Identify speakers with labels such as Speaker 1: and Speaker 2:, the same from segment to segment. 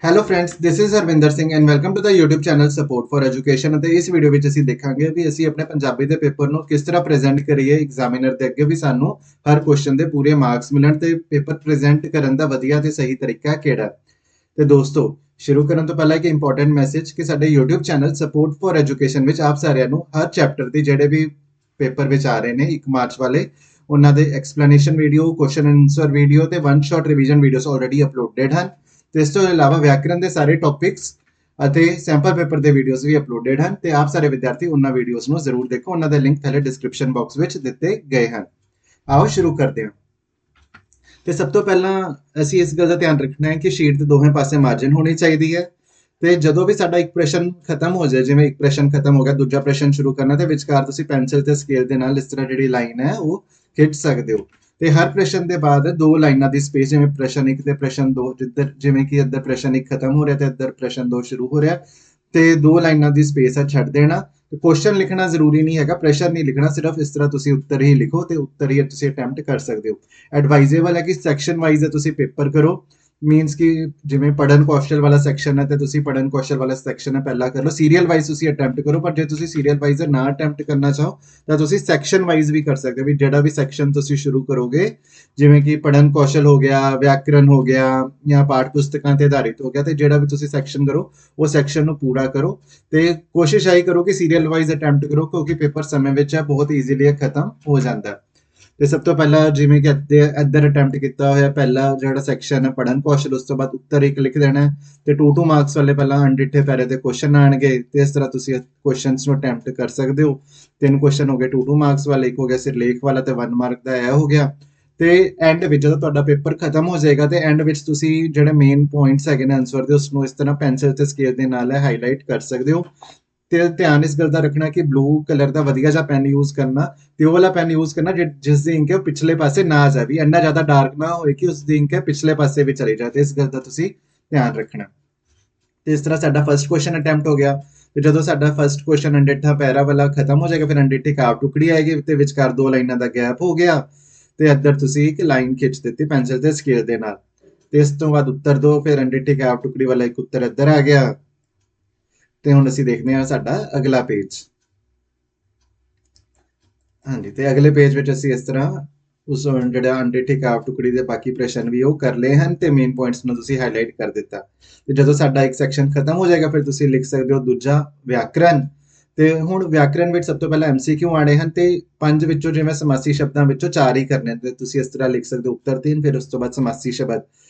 Speaker 1: Hello friends, this is Harvinder Singh and welcome to the YouTube channel support for education. ਅਤੇ ਇਸ video ਵਿੱਚ ਅਸੀਂ ਦੇਖਾਂਗੇ ਵੀ ਅਸੀਂ ਆਪਣੇ ਪੰਜਾਬੀ ਦੇ ਪੇਪਰ ਨੂੰ ਕਿਸ ਤਰ੍ਹਾਂ ਪ੍ਰੈਜ਼ੈਂਟ ਕਰੀਏ ਐਗਜ਼ਾਮੀਨਰ ਦੇ ਅੱਗੇ, ਵੀ ਸਾਨੂੰ ਹਰ ਕੁਐਸਚਨ ਦੇ ਪੂਰੇ ਮਾਰਕਸ ਮਿਲਣ ਤੇ ਪੇਪਰ ਪ੍ਰੈਜ਼ੈਂਟ ਕਰਨ ਦਾ ਵਧੀਆ ਤੇ ਸਹੀ ਤਰੀਕਾ ਕਿਹੜਾ। ਤੇ ਦੋਸਤੋ, ਸ਼ੁਰੂ ਕਰਨ ਤੋਂ ਪਹਿਲਾਂ ਇੱਕ ਇੰਪੋਰਟੈਂਟ ਮੈਸੇਜ ਕਿ ਸਾਡੇ YouTube channel support for education ਵਿੱਚ ਆਪ ਸਾਰਿਆਂ ਨੂੰ ਹਰ ਚੈਪਟਰ ਦੀ ਜਿਹੜੇ ਵੀ ਪੇਪਰ ਵਿੱਚ ਆ ਰਹੇ ਨੇ 1 ਮਾਰਚ ਵਾਲੇ, ਉਹਨਾਂ ਦੇ explanation video, question answer video ਤੇ one shot revision videos already uploaded ਹਨ। ਤੇ ਇਸ ਤੋਂ ਇਲਾਵਾ ਵਿਆਕਰਨ ਦੇ ਸਾਰੇ ਟੌਪਿਕਸ ਅਤੇ ਸੈਂਪਲ ਪੇਪਰ ਦੇ ਵੀਡੀਓਜ਼ ਵੀ ਅਪਲੋਡਡ ਹਨ ਤੇ ਆਪ ਸਾਰੇ ਵਿਦਿਆਰਥੀ ਉਹਨਾਂ ਵੀਡੀਓਜ਼ ਨੂੰ ਜ਼ਰੂਰ ਦੇਖੋ। ਉਹਨਾਂ ਦਾ ਲਿੰਕ ਥੱਲੇ ਡਿਸਕ੍ਰਿਪਸ਼ਨ ਬਾਕਸ ਵਿੱਚ ਦਿੱਤੇ ਗਏ ਹਨ। ਆਓ ਸ਼ੁਰੂ ਕਰਦੇ ਹਾਂ। ਤੇ ਸਭ ਤੋਂ ਪਹਿਲਾਂ ਅਸੀਂ ਇਸ ਗੱਲ ਦਾ ਧਿਆਨ ਰੱਖਣਾ ਹੈ ਕਿ ਸ਼ੀਟ ਦੇ ਦੋਵੇਂ ਪਾਸੇ ਮਾਰਜਿਨ ਹੋਣੀ ਚਾਹੀਦੀ ਹੈ। ਤੇ ਜਦੋਂ ਵੀ ਸਾਡਾ ਇੱਕ ਪ੍ਰਸ਼ਨ ਖਤਮ ਹੋ ਜਾਏ, ਜਿਵੇਂ ਇੱਕ ਪ੍ਰਸ਼ਨ ਖਤਮ ਹੋ ਗਿਆ, ਦੂਜਾ ਪ੍ਰਸ਼ਨ ਸ਼ੁਰੂ ਕਰਨਾ, ਤੇ ਵਿਚਕਾਰ ਤੁਸੀਂ ਪੈਨਸਿਲ ਤੇ ਸਕੇਲ ਦੇ ਨਾਲ ਇਸ ਤਰ੍ਹਾਂ ਜਿਹੜੀ ਲਾਈਨ ਹੈ ਉਹ ਖਿੱਚ ਸਕਦੇ ਹੋ। ਤੇ ਹਰ ਪ੍ਰਸ਼ਨ ਦੇ ਬਾਅਦ 2 ਲਾਈਨਾਂ ਦੀ ਸਪੇਸ, ਜਿਵੇਂ ਪ੍ਰਸ਼ਨ 1 ਤੇ ਪ੍ਰਸ਼ਨ 2, ਜਿਵੇਂ ਕਿ ਇੱਧਰ ਪ੍ਰਸ਼ਨ 1 ਖਤਮ ਹੋ ਰਿਹਾ ਤੇ ਇੱਧਰ ਪ੍ਰਸ਼ਨ 2 ਸ਼ੁਰੂ ਹੋ ਰਿਹਾ, ਤੇ 2 ਲਾਈਨਾਂ ਦੀ ਸਪੇਸ ਹੈ ਛੱਡ ਦੇਣਾ। ਤੇ ਕੁਐਸਚਨ ਲਿਖਣਾ ਜ਼ਰੂਰੀ ਨਹੀਂ ਹੈਗਾ, ਪ੍ਰਸ਼ਨ ਨਹੀਂ ਲਿਖਣਾ, ਸਿਰਫ ਇਸ ਤਰ੍ਹਾਂ ਤੁਸੀਂ ਉੱਤਰ ਹੀ ਲਿਖੋ ਤੇ ਉੱਤਰ ਹੀ ਤੁਸੀਂ ਅਟੈਂਪਟ ਕਰ ਸਕਦੇ ਹੋ। ਐਡਵਾਈਜ਼ੇਬਲ ਹੈ ਕਿ ਸੈਕਸ਼ਨ ਵਾਈਜ਼ ਤੁਸੀਂ ਪੇਪਰ ਕਰੋ। ਮੀਨਸ ਕਿ ਜਿਵੇਂ ਪੜਨ ਕੌਸ਼ਲ ਵਾਲਾ ਸੈਕਸ਼ਨ ਹੈ ਤੇ ਤੁਸੀਂ ਪੜਨ ਕੌਸ਼ਲ ਵਾਲਾ ਸੈਕਸ਼ਨ ਹੈ ਪਹਿਲਾਂ ਕਰ ਲਓ, ਸੀਰੀਅਲ ਵਾਈਜ਼ ਤੁਸੀਂ ਅਟੈਂਪਟ ਕਰੋ। ਪਰ ਜੇ ਤੁਸੀਂ ਸੀਰੀਅਲ ਵਾਈਜ਼ ਨਾ ਅਟੈਂਪਟ ਕਰਨਾ ਚਾਹੋ ਤਾਂ ਤੁਸੀਂ ਸੈਕਸ਼ਨ ਵਾਈਜ਼ ਵੀ ਕਰ ਸਕਦੇ ਹੋ। ਵੀ ਜਿਹੜਾ ਵੀ ਸੈਕਸ਼ਨ ਤੁਸੀਂ ਸ਼ੁਰੂ ਕਰੋਗੇ, ਜਿਵੇਂ ਕਿ ਪੜਨ ਕੌਸ਼ਲ ਹੋ ਗਿਆ, ਵਿਆਕਰਨ ਹੋ ਗਿਆ ਜਾਂ ਪਾਠ ਪੁਸਤਕਾਂ ਤੇ ਆਧਾਰਿਤ ਹੋ ਗਿਆ, ਤੇ ਜਿਹੜਾ ਵੀ ਤੁਸੀਂ ਸੈਕਸ਼ਨ ਕਰੋ ਉਹ ਸੈਕਸ਼ਨ ਨੂੰ ਪੂਰਾ ਕਰੋ। ਤੇ ਕੋਸ਼ਿਸ਼ ਆਈ ਕਰੋ ਕਿ ਸੀਰੀਅਲ ਵਾਈਜ਼ ਅਟੈਂਪਟ ਕਰੋ, ਕਿਉਂਕਿ ਪੇਪਰ ਸਮੇਂ ਵਿੱਚ ਹੈ ਬਹੁਤ ਈਜ਼ੀਲੀ ਖਤਮ ਹੋ ਜਾਂਦਾ ਹੈ। ਤੇ ਸਭ ਤੋਂ ਪਹਿਲਾਂ ਜਿਵੇਂ ਕਿ ਇੱਧਰ ਅਟੈਂਪਟ ਕੀਤਾ ਹੋਇਆ ਪਹਿਲਾ ਜਿਹੜਾ ਸੈਕਸ਼ਨ ਹੈ ਪੜਨ ਕੌਸ਼ਲ, ਉਸ ਤੋਂ ਬਾਅਦ ਉੱਤਰ ਇੱਕ ਲਿਖ ਦੇਣਾ ਹੈ। ਤੇ 2 ਮਾਰਕਸ ਵਾਲੇ ਪਹਿਲਾਂ ਅਣਡਿੱਠੇ ਪੈਰੇ ਦੇ ਕੁਐਸਚਨ ਆਣਗੇ ਤੇ ਇਸ ਤਰ੍ਹਾਂ ਤੁਸੀਂ ਕੁਐਸਚਨਸ ਨੂੰ ਅਟੈਂਪਟ ਕਰ ਸਕਦੇ ਹੋ। 3 ਕੁਐਸਚਨ ਹੋ ਗਏ 2 ਮਾਰਕਸ ਵਾਲੇ, ਇੱਕ ਹੋ ਗਿਆ ਸਿਰਲੇਖ ਵਾਲਾ ਤੇ 1 ਮਾਰਕ ਦਾ ਇਹ ਹੋ ਗਿਆ। ਤੇ ਐਂਡ ਵਿੱਚ ਜਦੋਂ ਤੁਹਾਡਾ ਪੇਪਰ ਖਤਮ ਹੋ ਜਾਏਗਾ ਤੇ ਐਂਡ ਵਿੱਚ ਤੁਸੀਂ ਜਿਹੜੇ ਮੇਨ ਪੁਆਇੰਟਸ ਹੈਗੇ ਨੇ ਆਨਸਰ ਦੇ, ਉਸ ਨੂੰ ਇਸ ਤਰ੍ਹਾਂ ਪੈਨਸਿਲ ਤੇ ਸਕੇਲ ਦੇ ਨਾਲ ਹਾਈਲਾਈਟ ਕਰ ਸਕਦੇ ਹੋ। ਤੇ ਧਿਆਨ ਇਸ ਗੱਲ ਦਾ ਰੱਖਣਾ ਕਿ ਬਲੂ ਕਲਰ ਦਾ ਵਧੀਆ ਜਿਹਾ ਪੈਨ ਯੂਜ਼ ਕਰਨਾ, ਤੇ ਉਹ ਵਾਲਾ ਪੈਨ ਯੂਜ਼ ਕਰਨਾ ਜਿਸ ਦੀ ਇੰਕ ਹੈ ਉਹ ਪਿਛਲੇ ਪਾਸੇ ਨਾ ਜਾਵੇ, ਇੰਨਾ ਜ਼ਿਆਦਾ ਡਾਰਕ ਨਾ ਹੋਏ ਕਿ ਉਸ ਦੀ ਇੰਕ ਹੈ ਪਿਛਲੇ ਪਾਸੇ ਵੀ ਚਲੀ ਜਾਏ। ਤੇ ਇਸ ਗੱਲ ਦਾ ਤੁਸੀਂ ਧਿਆਨ ਰੱਖਣਾ। ਤੇ ਇਸ ਤਰ੍ਹਾਂ ਸਾਡਾ ਫਸਟ ਕੁਐਸਚਨ ਅਟੈਂਪਟ ਹੋ ਗਿਆ। ਤੇ ਜਦੋਂ ਸਾਡਾ ਫਸਟ ਕੁਐਸਚਨ ਅਣਡਿੱਠਾ ਪੈਰਾ ਵਾਲਾ ਖਤਮ ਹੋ ਜਾਏਗਾ, ਫਿਰ ਅਣਡਿੱਠੀ ਕਾਵ ਟੁਕੜੀ ਆਏਗੀ ਤੇ ਵਿਚਕਾਰ 2 ਲਾਈਨਾਂ ਦਾ ਗੈਪ ਹੋ ਗਿਆ, ਤੇ ਇੱਧਰ ਤੁਸੀਂ ਇੱਕ ਲਾਈਨ ਖਿੱਚ ਦਿੱਤੀ ਪੈਨਸਿਲ ਤੇ ਸਕੇਲ ਦੇ ਨਾਲ। ਤੇ ਇਸ ਤੋਂ ਬਾਅਦ ਉੱਤਰ ਦੋ, ਫਿਰ ਅਣਡਿੱਠੀ ਕਾਵ ਟੁਕੜੀ ਵਾਲਾ ਇੱਕ ਉੱਤਰ ਇੱਧਰ ਆ ਗਿਆ। ਤੇ ਹੁਣ ਅਸੀਂ ਦੇਖਦੇ ਹਾਂ ਸਾਡਾ ਅਗਲਾ ਪੇਜ। ਹਾਂਜੀ, ਤੇ ਅਗਲੇ ਪੇਜ ਵਿੱਚ ਅਸੀਂ ਇਸ ਤਰ੍ਹਾਂ ਉਸ ਜਿਹੜਾ ਅਣਡਿੱਠੀ ਕਾਵ ਟੁਕੜੀ ਦੇ ਬਾਕੀ ਪ੍ਰਸ਼ਨ ਵੀ ਉਹ ਕਰ ਲਏ ਹਨ ਤੇ ਮੇਨ ਪੁਆਇੰਟਸ ਨੂੰ ਤੁਸੀਂ ਹਾਈਲਾਈਟ ਕਰ ਦਿੱਤਾ। ਤੇ ਜਦੋਂ ਸਾਡਾ ਇੱਕ ਸੈਕਸ਼ਨ ਖਤਮ ਹੋ ਜਾਏਗਾ, ਫਿਰ ਤੁਸੀਂ ਲਿਖ ਸਕਦੇ ਹੋ ਦੂਜਾ ਵਿਆਕਰਨ। ਤੇ ਹੁਣ ਵਿਆਕਰਨ ਵਿੱਚ ਸਭ ਤੋਂ ਪਹਿਲਾਂ MCQ ਆਣੇ ਹਨ ਤੇ 5 ਵਿੱਚੋਂ ਜਿਵੇਂ ਸਮਾਸੀ ਸ਼ਬਦਾਂ ਵਿੱਚੋਂ 4 ਹੀ ਕਰਨੇ, ਤੇ ਤੁਸੀਂ ਇਸ ਤਰ੍ਹਾਂ ਲਿਖ ਸਕਦੇ ਹੋ ਉੱਤਰ 3, ਫਿਰ ਉਸ ਤੋਂ ਬਾਅਦ ਸਮਾਸੀ ਸ਼ਬਦ।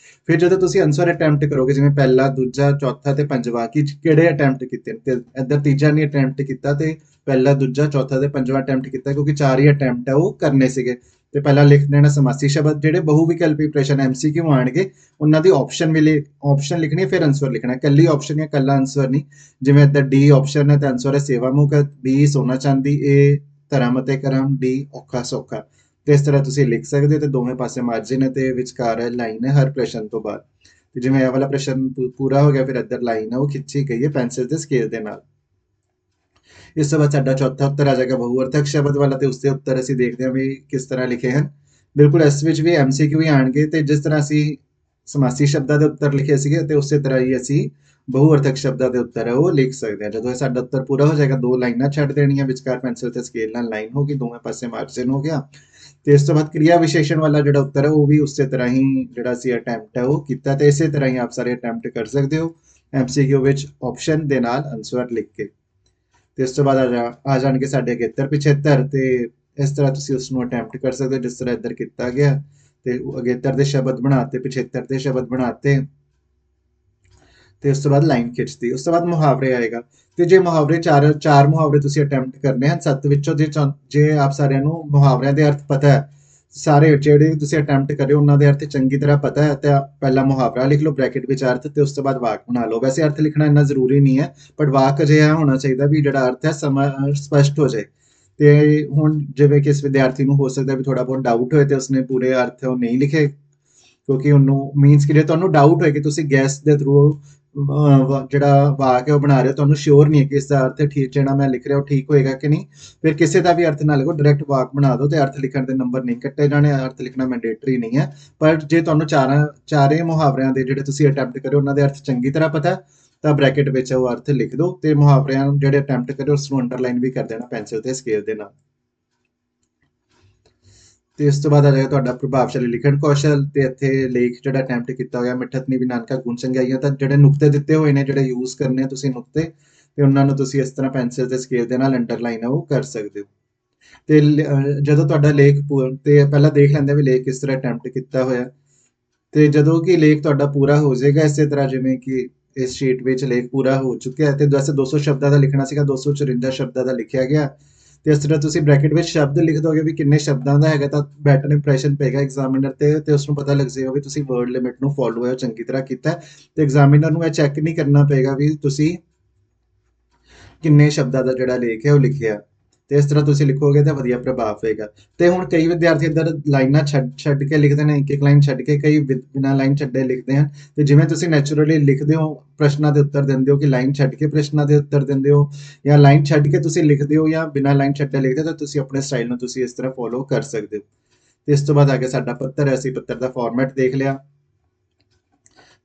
Speaker 1: ਫਿਰ ਜਦੋਂ ਤੁਸੀਂ ਆਨਸਰ ਅਟੈਂਪਟ ਕਰੋਗੇ, ਜਿਵੇਂ ਪਹਿਲਾ, ਦੂਜਾ, ਚੌਥਾ ਤੇ ਪੰਜਵਾਂ, ਕਿ ਕਿਹੜੇ ਅਟੈਂਪਟ ਕੀਤੇ ਨੇ, ਤੇ ਇੱਧਰ ਤੀਜਾ ਨਹੀਂ ਅਟੈਂਪਟ ਕੀਤਾ ਤੇ ਪਹਿਲਾ, ਦੂਜਾ, ਚੌਥਾ ਤੇ ਪੰਜਵਾਂ ਅਟੈਂਪਟ ਕੀਤਾ, ਕਿਉਂਕਿ 4 ਹੀ ਅਟੈਂਪਟ ਹੈ ਉਹ ਕਰਨੇ ਸੀਗੇ। ਤੇ ਪਹਿਲਾਂ ਲਿਖ ਦੇਣਾ ਸਮਾਸੀ ਸ਼ਬਦ। ਜਿਹੜੇ ਬਹੁ ਵਿਕਲਪੀ ਪ੍ਰਸ਼ਨ MCQ ਆਣਗੇ ਉਹਨਾਂ ਦੀ ਆਪਸ਼ਨ ਲਿਖਣੀ, ਫਿਰ ਆਨਸਰ ਲਿਖਣਾ, ਕੱਲੀ ਆਪਸ਼ਨ ਜਾਂ ਕੱਲਾ ਆਨਸਰ ਨਹੀਂ। ਜਿਵੇਂ ਇੱਧਰ ਡੀ ਆਪਸ਼ਨ ਹੈ ਤੇ ਆਨਸਰ ਹੈ ਸੇਵਾ ਮੁਕਤ, B ਸੋਨਾ ਚਾਂਦੀ, A ਧਰਮ ਅਤੇ ਕਰਮ, D ਔਖਾ ਸੌਖਾ। ਤੇ ਇਸ ਤਰ੍ਹਾਂ ਤੁਸੀਂ ਲਿਖ ਸਕਦੇ ਹੋ। ਤੇ ਦੋਵੇਂ ਪਾਸੇ ਮਾਰਜਿਨ ਹੈ ਤੇ ਵਿਚਕਾਰ ਲਾਈਨ ਹੈ ਹਰ ਪ੍ਰਸ਼ਨ ਤੋਂ ਬਾਅਦ। ਤੇ ਜਿਵੇਂ ਇਹ ਵਾਲਾ ਪ੍ਰਸ਼ਨ ਪੂਰਾ ਹੋ ਗਿਆ, ਫਿਰ ਇੱਧਰ ਲਾਈਨ ਹੈ ਉਹ ਖਿੱਚੀ ਗਈ ਹੈ ਪੈਨਸਿਲ ਤੇ ਸਕੇਲ ਦੇ ਨਾਲ। ਇਸ ਤੋਂ ਬਾਅਦ ਸਾਡਾ ਚੌਥਾ ਉੱਤਰ ਆ ਜਾਏਗਾ ਬਹੁਅਰਥਕ ਸ਼ਬਦ ਵਾਲਾ, ਤੇ ਉਸਦੇ ਉੱਤਰ ਅਸੀਂ ਦੇਖਦੇ ਹਾਂ ਵੀ ਕਿਸ ਤਰ੍ਹਾਂ ਲਿਖੇ ਹਨ। ਬਿਲਕੁਲ ਇਸ ਵਿੱਚ ਵੀ MCQ ਹੀ ਆਣਗੇ, ਤੇ ਜਿਸ ਤਰ੍ਹਾਂ ਅਸੀਂ ਸਮਾਸੀ ਸ਼ਬਦਾਂ ਦੇ ਉੱਤਰ ਲਿਖੇ ਸੀਗੇ ਤੇ ਉਸੇ ਤਰ੍ਹਾਂ ਹੀ ਅਸੀਂ ਬਹੁਅਰਥਕ ਸ਼ਬਦਾਂ ਦੇ ਉੱਤਰ ਹੈ ਉਹ ਲਿਖ ਸਕਦੇ ਹਾਂ। ਜਦੋਂ ਇਹ ਸਾਡਾ ਉੱਤਰ ਪੂਰਾ ਹੋ ਜਾਏਗਾ, 2 ਲਾਈਨਾਂ ਛੱਡ ਦੇਣੀਆਂ, ਵਿਚਕਾਰ ਪੈਨਸਿਲ ਤੇ ਸਕੇਲ ਨਾਲ ਲਾਈਨ ਹੋ ਗਈ, ਦੋਵੇਂ ਪਾਸੇ ਮਾਰਜਿਨ ਹੋ ਗਿਆ। ਤੇ ਇਸ ਤੋਂ ਬਾਅਦ ਕਿਰਿਆ ਵਿਸ਼ੇਸ਼ਣ ਵਾਲਾ ਜਿਹੜਾ ਉੱਤਰ ਹੈ ਉਹ ਵੀ ਉਸੇ ਤਰ੍ਹਾਂ ਹੀ ਜਿਹੜਾ ਅਸੀਂ ਅਟੈਂਪਟ ਹੈ ਉਹ ਕੀਤਾ, ਤੇ ਇਸੇ ਤਰ੍ਹਾਂ ਹੀ ਆਪ ਸਾਰੇ ਅਟੈਂਪਟ ਕਰ ਸਕਦੇ ਹੋ MCQ ਵਿੱਚ ਆਪਸ਼ਨ ਦੇ ਨਾਲ ਆਨਸਰ ਲਿਖ ਕੇ। ਤੇ ਇਸ ਤੋਂ ਬਾਅਦ ਆ ਜਾਣਗੇ ਸਾਡੇ ਅਗੇਤਰ ਪਿਛੇਤਰ, ਤੇ ਇਸ ਤਰ੍ਹਾਂ ਤੁਸੀਂ ਉਸ ਨੂੰ ਅਟੈਂਪਟ ਕਰ ਸਕਦੇ ਹੋ ਜਿਸ ਤਰ੍ਹਾਂ ਇੱਧਰ ਕੀਤਾ ਗਿਆ। ਤੇ ਅਗੇਤਰ ਦੇ ਸ਼ਬਦ ਬਣਾਤੇ, ਪਿਛੇਤਰ ਦੇ ਸ਼ਬਦ ਬਣਾਤੇ, ਤੇ ਉਸ ਤੋਂ ਬਾਅਦ ਲਾਈਨ ਖਿੱਚਤੀ। ਉਸ ਤੋਂ ਬਾਅਦ ਮੁਹਾਵਰੇ ਆਏਗਾ। ਤੇ ਜੇ ਮੁਹਾਵਰੇ ਚਾਰ ਮੁਹਾਵਰੇ ਤੁਸੀਂ ਅਟੈਂਪਟ ਕਰਨੇ ਹਨ 7 ਵਿੱਚੋਂ, ਜੇ ਆਪ ਸਾਰਿਆਂ ਨੂੰ ਮੁਹਾਵਰਿਆਂ ਦੇ ਅਰਥ ਪਤਾ ਹੈ, ਸਾਰੇ ਜਿਹੜੇ ਤੁਸੀਂ ਅਟੈਂਪਟ ਕਰਿਓ ਉਹਨਾਂ ਦੇ ਅਰਥ ਚੰਗੀ ਤਰ੍ਹਾਂ ਪਤਾ ਹੈ, ਤੇ ਪਹਿਲਾ ਮੁਹਾਵਰਾ ਲਿਖ ਲਓ ਬ੍ਰੈਕਟ ਵਿੱਚ ਅਰਥ, ਤੇ ਉਸ ਤੋਂ ਬਾਅਦ ਵਾਕ ਬਣਾ ਲਓ। ਵੈਸੇ ਅਰਥ ਲਿਖਣਾ ਇੰਨਾ ਜ਼ਰੂਰੀ ਨਹੀਂ ਹੈ, ਪਰ ਵਾਕ ਅਜਿਹਾ ਹੋਣਾ ਚਾਹੀਦਾ ਵੀ ਜਿਹੜਾ ਅਰਥ ਹੈ ਸਪਸ਼ਟ ਹੋ ਜਾਏ। ਤੇ ਹੁਣ ਜਿਵੇਂ ਕਿ ਇਸ ਵਿਦਿਆਰਥੀ ਨੂੰ ਹੋ ਸਕਦਾ ਵੀ ਥੋੜਾ ਬਹੁਤ ਡਾਊਟ ਹੋਏ ਤੇ ਉਸਨੇ ਪੂਰੇ ਅਰਥ ਉਹ ਨਹੀਂ ਲਿਖੇ, ਕਿਉਂਕਿ ਉਹਨੂੰ ਮੀਨਸ ਕਿ ਜੇ ਤੁਹਾਨੂੰ ਡਾਊਟ ਹੋਏ ਕਿ ਤੁਸੀਂ ਗੈਸ ਦੇ ਥਰੂ ਜਿਹੜਾ ਵਾਕ ਹੈ ਉਹ ਬਣਾ ਰਹੇ ਹੋ, ਤੁਹਾਨੂੰ ਸ਼ੋਰ ਨਹੀਂ ਹੈ ਕਿ ਇਸ ਦਾ ਅਰਥ ਠੀਕ ਜਿਹੜਾ ਮੈਂ ਲਿਖ ਰਿਹਾ ਉਹ ਠੀਕ ਹੋਏਗਾ ਕਿ ਨਹੀਂ, ਫਿਰ ਕਿਸੇ ਦਾ ਵੀ ਅਰਥ ਨਾ ਲਿਖੋ, ਡਾਇਰੈਕਟ ਵਾਕ ਬਣਾ ਦਿਓ ਤੇ ਅਰਥ ਲਿਖਣ ਦੇ ਨੰਬਰ ਨਹੀਂ ਕੱਟੇ ਜਾਣੇ, ਅਰਥ ਲਿਖਣਾ ਮੈਂਡੇਟਰੀ ਨਹੀਂ ਹੈ। ਪਰ ਜੇ ਤੁਹਾਨੂੰ ਚਾਰੇ ਮੁਹਾਵਰਿਆਂ ਦੇ ਜਿਹੜੇ ਤੁਸੀਂ ਅਟੈਂਪਟ ਕਰਿਓ ਉਹਨਾਂ ਦੇ ਅਰਥ ਚੰਗੀ ਤਰ੍ਹਾਂ ਪਤਾ ਤਾਂ ਬ੍ਰੈਕਟ ਵਿੱਚ ਉਹ ਅਰਥ ਲਿਖ ਦਿਓ ਤੇ ਮੁਹਾਵਰਿਆਂ ਨੂੰ ਜਿਹੜੇ ਅਟੈਂਪਟ ਕਰਿਓ ਉਸ ਨੂੰ ਅੰਡਰਲਾਈਨ ਵੀ ਕਰ ਦੇਣਾ ਪੈਨਸਿਲ ਤੇ ਸਕੇਲ ਦੇ ਨਾਲ। ਤੇ ਇਸ ਤੋਂ ਬਾਅਦ ਆ ਜਾਏਗਾ ਤੁਹਾਡਾ ਪ੍ਰਭਾਵਸ਼ਾਲੀ ਲਿਖਣ ਕੌਸ਼ਲ, ਤੇ ਇੱਥੇ ਲੇਖ ਜਿਹੜਾ ਅਟੈਂਪਟ ਕੀਤਾ ਹੋਇਆ ਮਿੱਠਤ ਨੀ ਵੀ ਨਾਨਕਾ ਗੁਣ ਚੰਗਿਆਈਆਂ, ਤਾਂ ਜਿਹੜੇ ਨੁਕਤੇ ਦਿੱਤੇ ਹੋਏ ਨੇ ਜਿਹੜੇ ਯੂਜ਼ ਕਰਨੇ ਆ ਤੁਸੀਂ ਨੁਕਤੇ, ਤੇ ਉਹਨਾਂ ਨੂੰ ਤੁਸੀਂ ਇਸ ਤਰ੍ਹਾਂ ਪੈਨਸਿਲ ਤੇ ਸਕੇਲ ਦੇ ਨਾਲ ਅੰਡਰਲਾਈਨ ਉਹ ਕਰ ਸਕਦੇ ਹੋ। ਤੇ ਜਦੋਂ ਤੁਹਾਡਾ ਲੇਖ ਤੇ ਪਹਿਲਾਂ ਦੇਖ ਲੈਂਦੇ ਵੀ ਲੇਖ ਕਿਸ ਤਰ੍ਹਾਂ ਅਟੈਂਪਟ ਕੀਤਾ ਹੋਇਆ, ਤੇ ਜਦੋਂ ਕਿ ਲੇਖ ਤੁਹਾਡਾ ਪੂਰਾ ਹੋ ਜਾਏਗਾ ਇਸੇ ਤਰ੍ਹਾਂ ਜਿਵੇਂ ਕਿ ਇਸ ਸ਼ੀਟ ਵਿੱਚ ਲੇਖ ਪੂਰਾ ਹੋ ਚੁੱਕਿਆ ਤੇ ਵੈਸੇ 200 ਸ਼ਬਦਾਂ ਦਾ ਲਿਖਣਾ ਸੀਗਾ, 254 ਸ਼ਬਦਾਂ ਦਾ ਲਿਖਿਆ ਗਿਆ। ਤੇ ਇਸ ਤਰ੍ਹਾਂ ਤੁਸੀਂ ਬ੍ਰੈਕਟ ਵਿੱਚ ਸ਼ਬਦ ਲਿਖ ਦੋਗੇ ਵੀ ਕਿੰਨੇ ਸ਼ਬਦਾਂ ਦਾ ਹੈਗਾ, ਤਾਂ ਬੈਟਰ ਇੰਪ੍ਰੈਸ਼ਨ ਪਏਗਾ ਐਗਜ਼ਾਮੀਨਰ ਤੇ ਉਸ ਨੂੰ ਪਤਾ ਲੱਗ ਜਾਏਗਾ ਵੀ ਤੁਸੀਂ ਵਰਡ ਲਿਮਿਟ ਨੂੰ ਫੋਲੋ ਹੈ ਚੰਗੀ ਤਰ੍ਹਾਂ ਕੀਤਾ, ਤੇ ਐਗਜ਼ਾਮੀਨਰ ਨੂੰ ਇਹ ਚੈੱਕ ਨਹੀਂ ਕਰਨਾ ਪਏਗਾ ਵੀ ਤੁਸੀਂ ਕਿੰਨੇ ਸ਼ਬਦਾਂ ਦਾ ਜਿਹੜਾ ਲੇਖ ਹੈ ਉਹ ਲਿਖਿਆ। ਤੇ ਇਸ ਤਰ੍ਹਾਂ ਤੁਸੀਂ ਲਿਖੋਗੇ ਤਾਂ ਵਧੀਆ ਪ੍ਰਭਾਵ ਪਏਗਾ। ਤੇ ਹੁਣ ਕਈ ਵਿਦਿਆਰਥੀ ਇੱਧਰ ਲਾਈਨਾਂ ਛੱਡ ਕੇ ਲਿਖਦੇ ਨੇ, ਇੱਕ ਲਾਈਨ ਛੱਡ ਕੇ, ਕਈ ਬਿਨਾਂ ਲਾਈਨ ਛੱਡੇ ਲਿਖਦੇ ਹਨ। ਤੇ ਜਿਵੇਂ ਤੁਸੀਂ ਨੈਚੁਰਲੀ ਲਿਖਦੇ ਹੋ, ਪ੍ਰਸ਼ਨਾਂ ਦੇ ਉੱਤਰ ਦਿੰਦੇ ਹੋ ਕਿ ਲਾਈਨ ਛੱਡ ਕੇ ਪ੍ਰਸ਼ਨਾਂ ਦੇ ਉੱਤਰ ਦਿੰਦੇ ਹੋ, ਜਾਂ ਲਾਈਨ ਛੱਡ ਕੇ ਤੁਸੀਂ ਲਿਖਦੇ ਹੋ ਜਾਂ ਬਿਨਾਂ ਲਾਈਨ ਛੱਡੇ ਲਿਖਦੇ ਹੋ, ਤਾਂ ਤੁਸੀਂ ਆਪਣੇ ਸਟਾਈਲ ਨੂੰ ਤੁਸੀਂ ਇਸ ਤਰ੍ਹਾਂ ਫੋਲੋ ਕਰ ਸਕਦੇ ਹੋ। ਤੇ ਇਸ ਤੋਂ ਬਾਅਦ ਆ ਗਿਆ ਸਾਡਾ ਪੱਤਰ, ਅਸੀਂ ਪੱਤਰ ਦਾ ਫਾਰਮੈਟ ਦੇਖ ਲਿਆ।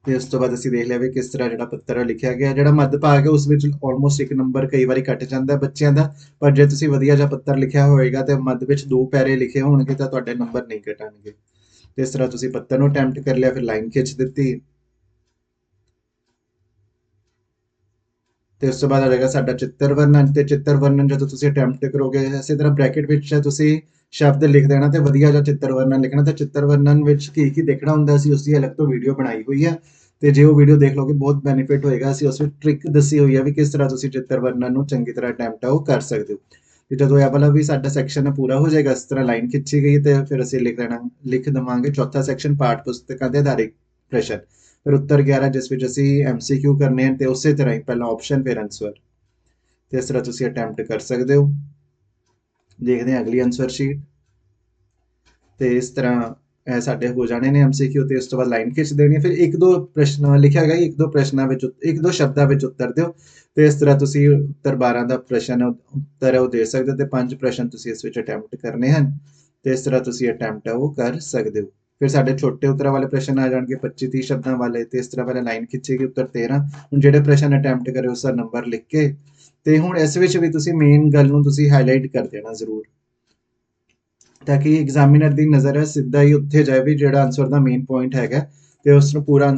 Speaker 1: ਤੇ ਉਸ ਤੋਂ ਬਾਅਦ ਅਸੀਂ ਦੇਖ ਲਿਆ ਵੀ ਕਿਸ ਤਰ੍ਹਾਂ ਜਿਹੜਾ ਪੱਤਰ ਲਿਖਿਆ ਗਿਆ, ਜਿਹੜਾ ਮੱਧ ਭਾਗ ਹੈ ਉਸ ਵਿੱਚ ਆਲਮੋਸਟ ਇੱਕ ਨੰਬਰ ਕਈ ਵਾਰੀ ਕੱਟ ਜਾਂਦਾ ਬੱਚਿਆਂ ਦਾ, ਪਰ ਜੇ ਤੁਸੀਂ ਵਧੀਆ ਜਿਹਾ ਪੱਤਰ ਲਿਖਿਆ ਹੋਏਗਾ ਤੇ ਮੱਧ ਵਿੱਚ 2 ਪੈਰੇ ਲਿਖੇ ਹੋਣਗੇ ਤਾਂ ਤੁਹਾਡੇ ਨੰਬਰ ਨਹੀਂ ਘਟਣਗੇ। ਤੇ ਇਸ ਤਰ੍ਹਾਂ ਤੁਸੀਂ ਪੱਤਰ ਨੂੰ ਅਟੈਂਪਟ ਕਰ ਲਿਆ, ਫਿਰ ਲਾਈਨ ਖਿੱਚ ਦਿੱਤੀ। ਤੇ ਉਸ ਤੋਂ ਬਾਅਦ ਆ ਜਾਏਗਾ ਸਾਡਾ ਚਿੱਤਰ ਵਰਣਨ, ਤੇ ਚਿੱਤਰ ਵਰਣਨ ਜਦੋਂ ਤੁਸੀਂ ਅਟੈਂਪਟ ਕਰੋਗੇ ਇਸੇ ਤਰ੍ਹਾਂ ਬ੍ਰੈਕਟ ਵਿੱਚ ਤੁਸੀਂ ਸ਼ਬਦ ਲਿਖ ਦੇਣਾ ਤੇ ਵਧੀਆ ਜਿਹਾ ਚਿੱਤਰ ਵਰਣਨ ਲਿਖਣਾ। ਤੇ ਚਿੱਤਰ ਵਰਣਨ ਵਿੱਚ ਕੀ ਕੀ ਦੇਖਣਾ ਹੁੰਦਾ ਸੀ ਉਸਦੀ ਅਲੱਗ ਤੋਂ ਵੀਡੀਓ ਬਣਾਈ ਹੋਈ ਹੈ, ਤੇ ਜੇ ਉਹ ਵੀਡੀਓ ਦੇਖ ਲਓਗੇ ਬਹੁਤ ਬੈਨੀਫਿਟ ਹੋਏਗਾ। ਅਸੀਂ ਉਸ ਵਿੱਚ ਟ੍ਰਿਕ ਦੱਸੀ ਹੋਈ ਹੈ ਵੀ ਕਿਸ ਤਰ੍ਹਾਂ ਤੁਸੀਂ ਚਿੱਤਰ ਵਰਣਨ ਨੂੰ ਚੰਗੀ ਤਰ੍ਹਾਂ ਅਟੈਂਪਟ ਉਹ ਕਰ ਸਕਦੇ ਹੋ। ਤੇ ਜਦੋਂ ਇਹ ਵਾਲਾ ਵੀ ਸਾਡਾ ਸੈਕਸ਼ਨ ਪੂਰਾ ਹੋ ਜਾਏਗਾ, ਇਸ ਤਰ੍ਹਾਂ ਲਾਈਨ ਖਿੱਚੀ ਗਈ, ਤੇ ਫਿਰ ਅਸੀਂ ਲਿਖ ਦੇਵਾਂਗੇ ਚੌਥਾ ਸੈਕਸ਼ਨ ਪਾਠ ਪੁਸਤਕਾਂ ਦੇ ਆਧਾਰਿਤ ਪ੍ਰਸ਼ਨ, ਫਿਰ ਉੱਤਰ 11 ਜਿਸ ਵਿੱਚ ਅਸੀਂ MCQ ਕਰਨੇ ਹਨ, ਤੇ ਉਸੇ ਤਰ੍ਹਾਂ ਹੀ ਪਹਿਲਾਂ ਆਪਸ਼ਨ ਫਿਰ ਆਨਸਰ। ਤੇ ਇਸ ਤਰ੍ਹਾਂ ਤੁਸੀਂ ਅਟੈਂਪਟ ਕਰ ਸਕਦੇ ਹੋ। ਦੇਖਦੇ ਹਾਂ ਅਗਲੀ ਆਨਸਰ ਸ਼ੀਟ। ਤੇ ਇਸ ਤਰ੍ਹਾਂ ਇਹ ਸਾਡੇ ਹੋ ਜਾਣੇ ਨੇ MCQ, ਤੇ ਇਸ ਤੋਂ ਬਾਅਦ ਲਾਈਨ ਖਿੱਚ ਦੇਣੀ ਹੈ। ਫਿਰ ਇੱਕ ਦੋ ਪ੍ਰਸ਼ਨ ਲਿਖਿਆ ਗਿਆ, ਇੱਕ ਦੋ ਪ੍ਰਸ਼ਨਾਂ ਵਿੱਚ ਇੱਕ ਦੋ ਸ਼ਬਦਾਂ ਵਿੱਚ ਉੱਤਰ ਦਿਓ। ਤੇ ਇਸ ਤਰ੍ਹਾਂ ਤੁਸੀਂ ਉੱਤਰ 12 ਦਾ ਪ੍ਰਸ਼ਨ ਉੱਤਰ ਹੈ ਉਹ ਦੇ ਸਕਦੇ ਹੋ, ਤੇ 5 ਪ੍ਰਸ਼ਨ ਤੁਸੀਂ ਇਸ ਵਿੱਚ ਅਟੈਂਪਟ ਕਰਨੇ ਹਨ। ਤੇ ਇਸ ਤਰ੍ਹਾਂ ਤੁਸੀਂ ਅਟੈਂਪਟ ਹੈ ਉਹ ਕਰ ਸਕਦੇ ਹੋ। ਫਿਰ ਸਾਡੇ ਛੋਟੇ ਉੱਤਰਾਂ ਵਾਲੇ ਪ੍ਰਸ਼ਨ ਆ ਜਾਣਗੇ 25-30 ਸ਼ਬਦਾਂ ਵਾਲੇ, ਤੇ ਇਸ ਤਰ੍ਹਾਂ ਪਹਿਲਾਂ ਲਾਈਨ ਖਿੱਚੇਗੀ, ਉੱਤਰ 13। ਹੁਣ ਜਿਹੜੇ ਪ੍ਰਸ਼ਨ ਅਟੈਂਪਟ ਕਰੇ ਉਸ ਦਾ ਨੰਬਰ ਲਿਖ ਕੇ, ਤੇ ਹੁਣ ਇਸ ਵਿੱਚ ਵੀ ਤੁਸੀਂ ਮੇਨ ਗੱਲ ਨੂੰ ਤੁਸੀਂ ਹਾਈਲਾਈਟ ਕਰ ਦੇਣਾ ਜ਼ਰੂਰ, ਤਾਂ ਕਿ ਐਗਜ਼ਾਮੀਨਰ ਦੀ ਨਜ਼ਰ ਸਿੱਧਾ ਹੀ ਉੱਥੇ ਜਾਏ ਵੀ ਜਿਹੜਾ ਆਨਸਰ ਦਾ ਮੇਨ ਪੁਆਇੰਟ ਹੈਗਾ, ਤੇ ਉਸ ਨੂੰ ਪੂਰਾ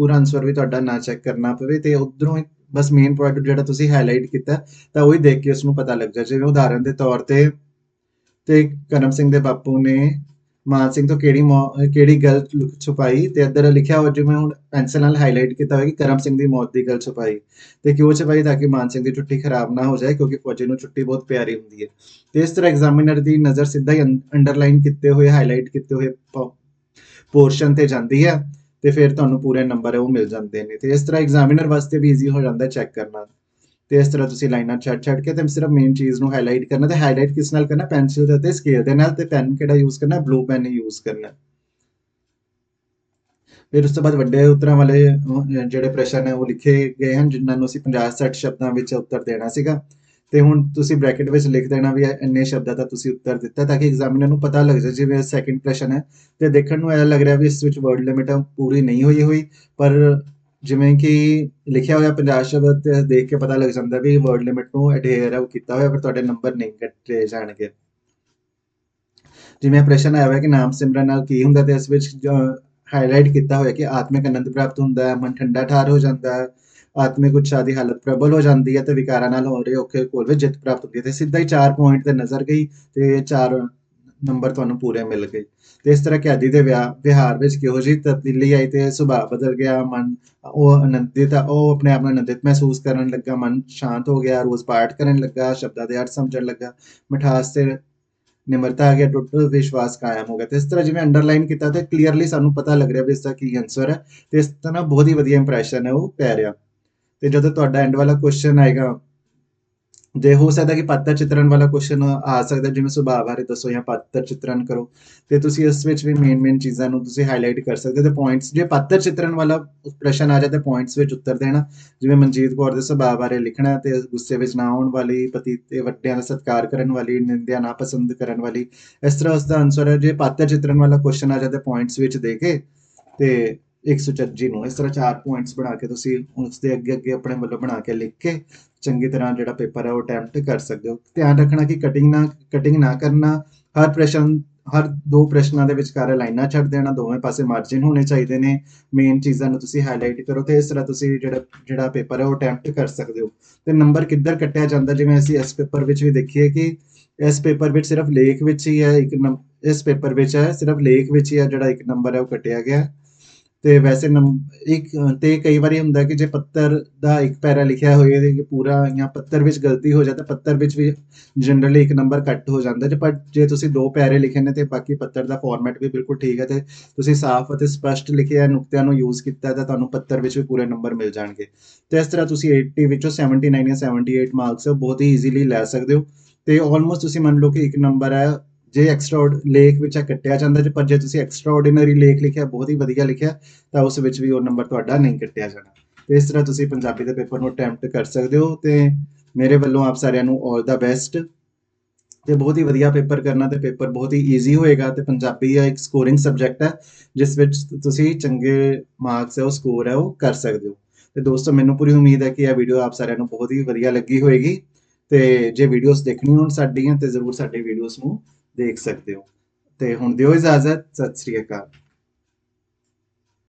Speaker 1: ਆਨਸਰ ਵੀ ਤੁਹਾਡਾ ਨਾ ਚੈੱਕ ਕਰਨਾ ਪਵੇ, ਤੇ ਉਧਰੋਂ ਬਸ ਮੇਨ ਪੁਆਇੰਟ ਜਿਹੜਾ ਤੁਸੀਂ ਹਾਈਲਾਈਟ ਕੀਤਾ ਤਾਂ ਉਹੀ ਦੇਖ ਕੇ ਉਸ ਨੂੰ ਪਤਾ ਲੱਗ ਜਾਏ। ਜਿਵੇਂ ਉਦਾਹਰਨ ਦੇ ਤੌਰ ਤੇ ਕਰਮ ਸਿੰਘ ਦੇ ਬਾਪੂ ਨੇ ਮਾਨ ਸਿੰਘ ਤੋਂ ਕਿਹੜੀ ਗੱਲ ਛੁਪਾਈ, ਤੇ ਇੱਧਰ ਲਿਖਿਆ ਹੋ ਜਿਵੇਂ ਹੁਣ ਪੈਨਸਲ ਨਾਲ ਹਾਈਲਾਈਟ ਕੀਤਾ ਹੋਇਆ ਕਿ ਕਰਮ ਸਿੰਘ ਦੀ ਮੌਤ ਦੀ ਗੱਲ ਛੁਪਾਈ, ਤੇ ਕਿਉਂ ਛੁਪਾਈ, ਤਾਂ ਕਿ ਮਾਨ ਸਿੰਘ ਦੀ ਛੁੱਟੀ ਖਰਾਬ ਨਾ ਹੋ ਜਾਏ, ਕਿਉਂਕਿ ਫੌਜੀ ਨੂੰ ਛੁੱਟੀ ਬਹੁਤ ਪਿਆਰੀ ਹੁੰਦੀ ਹੈ। ਤੇ ਇਸ ਤਰ੍ਹਾਂ ਐਗਜ਼ਾਮੀਨਰ ਦੀ ਨਜ਼ਰ ਸਿੱਧਾ ਹੀ ਅੰਡਰਲਾਈਨ ਕੀਤੇ ਹੋਏ ਹਾਈਲਾਈਟ ਕੀਤੇ ਹੋਏ ਪੋਰਸ਼ਨ ਤੇ ਜਾਂਦੀ ਹੈ, ਤੇ ਫਿਰ ਤੁਹਾਨੂੰ ਪੂਰੇ ਨੰਬਰ ਉਹ ਮਿਲ ਜਾਂਦੇ ਨੇ। ਤੇ ਇਸ ਤਰ੍ਹਾਂ ਐਗਜ਼ਾਮੀਨਰ ਵਾਸਤੇ ਵੀ ਈਜ਼ੀ ਹੋ ਜਾਂਦਾ ਚੈੱਕ ਕਰਨਾ। ਤੇ ਇਸ ਤਰ੍ਹਾਂ ਤੁਸੀਂ ਲਾਈਨਾਂ ਛੱਡ ਕੇ ਤੇ ਸਿਰਫ ਮੇਨ ਚੀਜ਼ ਨੂੰ ਹਾਈਲਾਈਟ ਕਰਨਾ, ਤੇ ਹਾਈਲਾਈਟ ਕਿਸ ਨਾਲ ਕਰਨਾ, ਪੈਨਸਿਲ ਦੇ ਅਤੇ ਸਕੇਲ ਦੇ ਨਾਲ, ਤੇ ਪੈਨ ਕਿਹੜਾ ਯੂਜ਼ ਕਰਨਾ, ਬਲੂ ਪੈਨ ਹੀ ਯੂਜ਼ ਕਰਨਾ। ਫਿਰ ਉਸ ਤੋਂ ਬਾਅਦ ਵੱਡੇ ਉੱਤਰਾਂ ਵਾਲੇ ਜਿਹੜੇ ਪ੍ਰਸ਼ਨ ਹੈ ਉਹ ਲਿਖੇ ਗਏ ਹਨ, ਜਿਨ੍ਹਾਂ ਨੂੰ ਅਸੀਂ 50-60 ਸ਼ਬਦਾਂ ਵਿੱਚ ਉੱਤਰ ਦੇਣਾ ਸੀਗਾ। ਤੇ ਹੁਣ ਤੁਸੀਂ ਬ੍ਰੈਕਟ ਵਿੱਚ ਲਿਖ ਦੇਣਾ ਵੀ ਇੰਨੇ ਸ਼ਬਦਾਂ ਦਾ ਤੁਸੀਂ ਉੱਤਰ ਦਿੱਤਾ, ਤਾਂ ਕਿ ਐਗਜ਼ਾਮੀਨਰ ਨੂੰ ਪਤਾ ਲੱਗ ਜਾਏ। ਜਿਵੇਂ ਸੈਕਿੰਡ ਪ੍ਰਸ਼ਨ ਹੈ ਤੇ ਦੇਖਣ ਨੂੰ ਇਹ ਲੱਗ ਰਿਹਾ ਵੀ ਇਸ ਵਿੱਚ ਵਰਡ ਲਿਮਿਟ ਪੂਰੀ ਨਹੀਂ ਹੋਈ, ਪਰ ਜਿਵੇਂ ਕਿ ਲਿਖਿਆ ਹੋਇਆ 50 ਸ਼ਬਦ ਤੇ ਦੇਖ ਕੇ ਪਤਾ ਲੱਗ ਜਾਂਦਾ ਵੀ ਵਰਡ ਲਿਮਿਟ ਨੂੰ ਅਡੇਅਰ ਕੀਤਾ ਹੋਇਆ, ਪਰ ਤੁਹਾਡੇ ਨੰਬਰ ਨਹੀਂ ਕੱਟੇ ਜਾਣਗੇ। ਜਿਵੇਂ ਪ੍ਰਸ਼ਨ ਆਇਆ ਹੋਇਆ ਕਿ ਨਾਮ ਸਿਮਰਨ ਨਾਲ ਕੀ ਹੁੰਦਾ, ਤੇ ਇਸ ਵਿੱਚ ਹਾਈਲਾਈਟ ਕੀਤਾ ਹੋਇਆ ਕਿ ਆਤਮਿਕ ਆਨੰਦ ਪ੍ਰਾਪਤ ਹੁੰਦਾ ਹੈ, ਮਨ ਠੰਡਾ ਠਾਰ ਹੋ ਜਾਂਦਾ ਹੈ, ਆਤਮਿਕ ਉਤਸ਼ਾਹ ਦੀ ਹਾਲਤ ਪ੍ਰਬਲ ਹੋ ਜਾਂਦੀ ਹੈ, ਤੇ ਵਿਕਾਰਾਂ ਨਾਲ ਹੋ ਰਹੇ ਔਖੇ ਘੋਲ ਵਿੱਚ ਜਿੱਤ ਪ੍ਰਾਪਤ ਹੁੰਦੀ ਹੈ। ਤੇ ਸਿੱਧਾ ਹੀ 4 ਪੁਆਇੰਟ ਤੇ ਨਜ਼ਰ ਗਈ, ਤੇ 4 ਨੰਬਰ ਤੁਹਾਨੂੰ ਪੂਰੇ ਮਿਲ ਗਏ। ਤੇ ਇਸ ਤਰ੍ਹਾਂ ਕੈਦੀ ਦੇ ਵਿਹਾਰ ਵਿੱਚ ਕਿਹੋ ਜਿਹੀ ਤਬਦੀਲੀ ਆਈ, ਤੇ ਸੁਭਾਅ ਬਦਲ ਗਿਆ, ਮਨ ਉਹ ਆਪਣੇ ਆਪ ਨੂੰ ਆਨੰਦਿਤ ਮਹਿਸੂਸ ਕਰਨ ਲੱਗਾ, ਮਨ ਸ਼ਾਂਤ ਹੋ ਗਿਆ, ਰੋਜ਼ ਪਾਠ ਕਰਨ ਲੱਗਾ, ਸ਼ਬਦਾਂ ਦੇ ਅਰਥ ਸਮਝਣ ਲੱਗਾ, ਮਿਠਾਸ ਤੇ ਨਿਮਰਤਾ ਆ ਗਿਆ, ਟੁੱਟ ਵਿਸ਼ਵਾਸ ਕਾਇਮ ਹੋ ਗਿਆ। ਤੇ ਇਸ ਤਰ੍ਹਾਂ ਜਿਵੇਂ ਅੰਡਰਲਾਈਨ ਕੀਤਾ ਤੇ ਕਲੀਅਰਲੀ ਸਾਨੂੰ ਪਤਾ ਲੱਗ ਰਿਹਾ ਵੀ ਇਸ ਦਾ ਕੀ ਆਨਸਰ ਹੈ, ਤੇ ਇਸ ਤਰ੍ਹਾਂ ਬਹੁਤ ਹੀ ਵਧੀਆ ਇੰਪ੍ਰੈਸ਼ਨ ਹੈ ਉਹ ਪੈ ਰਿਹਾ। ਤੇ ਜਦੋਂ ਤੁਹਾਡਾ ਐਂਡ ਵਾਲਾ ਕੁਐਸਚਨ ਆਏਗਾ ਜੇ ਹੋ ਸਕਦਾ ਕਿ ਪਾਤਰ ਚਿੱਤਰਨ ਵਾਲਾ ਕੁਐਸਚਨ ਆ ਸਕਦਾ, ਜਿਵੇਂ ਸੁਭਾਅ ਬਾਰੇ ਦੱਸੋ ਜਾਂ ਪਾਤਰ ਚਿੱਤਰਨ ਕਰੋ, ਤੇ ਤੁਸੀਂ ਇਸ ਵਿੱਚ ਵੀ ਮੇਨ ਚੀਜ਼ਾਂ ਨੂੰ ਤੁਸੀਂ ਹਾਈਲਾਈਟ ਕਰ ਸਕਦੇ ਹੋ ਤੇ ਪੁਆਇੰਟਸ, ਜੇ ਪਾਤਰ ਚਿੱਤਰਨ ਵਾਲਾ ਪ੍ਰਸ਼ਨ ਆ ਜਾਏ ਤਾਂ ਪੁਆਇੰਟਸ ਵਿੱਚ ਉੱਤਰ ਦੇਣਾ। ਜਿਵੇਂ ਮਨਜੀਤ ਕੌਰ ਦੇ ਸੁਭਾਅ ਬਾਰੇ ਲਿਖਣਾ ਤੇ ਗੁੱਸੇ ਵਿੱਚ ਨਾ ਆਉਣ ਵਾਲੀ, ਪਤੀ ਤੇ ਵੱਡਿਆਂ ਦਾ ਸਤਿਕਾਰ ਕਰਨ ਵਾਲੀ, ਨਿੰਦਿਆ ਨਾ ਪਸੰਦ ਕਰਨ ਵਾਲੀ, ਇਸ ਤਰ੍ਹਾਂ ਉਸਦਾ ਆਨਸਰ ਹੈ। ਜੇ ਪਾਤਰ ਚਿੱਤਰਨ ਵਾਲਾ ਕੁਐਸਚਨ ਆ ਜਾਏ ਤਾਂ ਪੁਆਇੰਟਸ ਵਿੱਚ ਦੇ ਕੇ ਤੇ ਇੱਕ ਸੁਚੱਜੀ ਨੂੰ ਇਸ ਤਰ੍ਹਾਂ 4 ਪੁਆਇੰਟਸ ਬਣਾ ਕੇ ਤੁਸੀਂ ਉਸਦੇ ਅੱਗੇ ਆਪਣੇ ਵੱਲੋਂ ਬਣਾ ਕੇ ਲਿਖ ਕੇ ਚੰਗੀ ਤਰ੍ਹਾਂ ਜਿਹੜਾ ਪੇਪਰ ਹੈ ਉਹ ਅਟੈਂਪਟ ਕਰ ਸਕਦੇ ਹੋ। ਧਿਆਨ ਰੱਖਣਾ ਕਿ ਕਟਿੰਗ ਨਾ ਕਰਨਾ। ਹਰ 2 ਪ੍ਰਸ਼ਨਾਂ ਦੇ ਵਿਚਕਾਰ ਲਾਈਨਾਂ ਛੱਡ ਦੇਣਾ, ਦੋਵੇਂ ਪਾਸੇ ਮਾਰਜਿਨ ਹੋਣੇ ਚਾਹੀਦੇ ਨੇ। ਮੇਨ ਚੀਜ਼ਾਂ ਨੂੰ ਤੁਸੀਂ ਹਾਈਲਾਈਟ ਕਰੋ ਤੇ ਇਸ ਤਰ੍ਹਾਂ ਤੁਸੀਂ ਜਿਹੜਾ ਪੇਪਰ ਹੈ ਉਹ ਅਟੈਂਪਟ ਕਰ ਸਕਦੇ ਹੋ। ਤੇ ਨੰਬਰ ਕਿੱਧਰ ਕੱਟਿਆ ਜਾਂਦਾ, ਜਿਵੇਂ ਅਸੀਂ ਇਸ ਪੇਪਰ ਵਿੱਚ ਵੀ ਦੇਖੀਏ ਕਿ ਇਸ ਪੇਪਰ ਵਿੱਚ ਸਿਰਫ ਲੇਖ ਵਿੱਚ ਹੀ ਹੈ ਇਸ ਪੇਪਰ ਵਿੱਚ ਹੈ ਸਿਰਫ ਲੇਖ ਵਿੱਚ ਹੀ ਹੈ ਜਿਹੜਾ 1 ਨੰਬਰ ਹੈ ਉਹ ਕੱਟਿਆ ਗਿਆ। ਤੇ ਵੈਸੇ ਇੱਕ ਤੇ ਕਈ ਵਾਰੀ ਹੁੰਦਾ ਕਿ ਜੇ ਪੱਤਰ ਦਾ 1 ਪੈਰਾ ਲਿਖਿਆ ਹੋਏ ਤੇ ਪੂਰਾ ਜਾਂ ਪੱਤਰ ਵਿੱਚ ਗਲਤੀ ਹੋ ਜਾਏ ਤਾਂ ਪੱਤਰ ਵਿੱਚ ਵੀ ਜਨਰਲੀ 1 ਨੰਬਰ ਕੱਟ ਹੋ ਜਾਂਦਾ ਜੇ, ਪਰ ਜੇ ਤੁਸੀਂ 2 ਪੈਰੇ ਲਿਖੇ ਨੇ ਤੇ ਬਾਕੀ ਪੱਤਰ ਦਾ ਫਾਰਮੈਟ ਵੀ ਬਿਲਕੁਲ ਠੀਕ ਹੈ ਤੇ ਤੁਸੀਂ ਸਾਫ਼ ਅਤੇ ਸਪਸ਼ਟ ਲਿਖਿਆ, ਨੁਕਤਿਆਂ ਨੂੰ ਯੂਜ਼ ਕੀਤਾ ਤਾਂ ਤੁਹਾਨੂੰ ਪੱਤਰ ਵਿੱਚ ਵੀ ਪੂਰੇ ਨੰਬਰ ਮਿਲ ਜਾਣਗੇ। ਤੇ ਇਸ ਤਰ੍ਹਾਂ ਤੁਸੀਂ 80 ਵਿੱਚੋਂ 79 ਜਾਂ 78 ਮਾਰਕਸ ਬਹੁਤ ਹੀ ਈਜ਼ੀਲੀ ਲੈ ਸਕਦੇ ਹੋ। ਤੇ ਆਲਮੋਸਟ ਤੁਸੀਂ ਮੰਨ ਲਓ ਕਿ 1 ਨੰਬਰ ਹੈ ਜੇ ਲੇਖ ਵਿੱਚ ਕੱਟਿਆ ਜਾਂਦਾ ਜੇ, ਪਰ ਜੇ ਤੁਸੀਂ ਐਕਸਟਰਾ ਆਰਡੀਨਰੀ ਲੇਖ ਲਿਖਿਆ, ਬਹੁਤ ਹੀ ਵਧੀਆ ਲਿਖਿਆ, ਤਾਂ ਉਸ ਵਿੱਚ ਵੀ ਉਹ ਨੰਬਰ ਤੁਹਾਡਾ ਨਹੀਂ ਕੱਟਿਆ ਜਾਣਾ। ਤੇ ਇਸ ਤਰ੍ਹਾਂ ਤੁਸੀਂ ਪੰਜਾਬੀ ਦੇ ਪੇਪਰ ਨੂੰ ਅਟੈਂਪਟ ਕਰ ਸਕਦੇ ਹੋ। ਤੇ ਮੇਰੇ ਵੱਲੋਂ ਆਪ ਸਾਰਿਆਂ ਨੂੰ ਆਲ ਦਾ ਬੈਸਟ ਤੇ ਬਹੁਤ ਹੀ ਵਧੀਆ ਪੇਪਰ ਕਰਨਾ ਤੇ ਪੇਪਰ ਬਹੁਤ ਹੀ ਈਜ਼ੀ ਹੋਏਗਾ ਤੇ ਪੰਜਾਬੀ ਇੱਕ ਸਕੋਰਿੰਗ ਸਬਜੈਕਟ ਹੈ ਜਿਸ ਵਿੱਚ ਤੁਸੀਂ ਚੰਗੇ ਮਾਰਕਸ ਹੈ ਉਹ ਸਕੋਰ ਹੈ ਉਹ ਕਰ ਸਕਦੇ ਹੋ। ਤੇ ਦੋਸਤੋ, ਮੈਨੂੰ ਪੂਰੀ ਉਮੀਦ ਹੈ ਕਿ ਇਹ ਵੀਡੀਓ ਆਪ ਸਾਰਿਆਂ ਨੂੰ ਬਹੁਤ ਹੀ ਵਧੀਆ ਲੱਗੀ ਹੋਏਗੀ ਤੇ ਜੇ ਵੀਡੀਓਜ਼ ਦੇਖਣੀ ਹੋਣ ਸਾਡੀਆਂ ਤੇ ਜ਼ਰੂਰ ਸਾਡੀ ਵੀਡੀਓਜ਼ ਨੂੰ ਦੇਖ ਸਕਦੇ ਹੋ। ਤੇ ਹੁਣ ਦਿਓ ਇਜਾਜ਼ਤ, ਸਤਿ ਸ੍ਰੀ ਅਕਾਲ।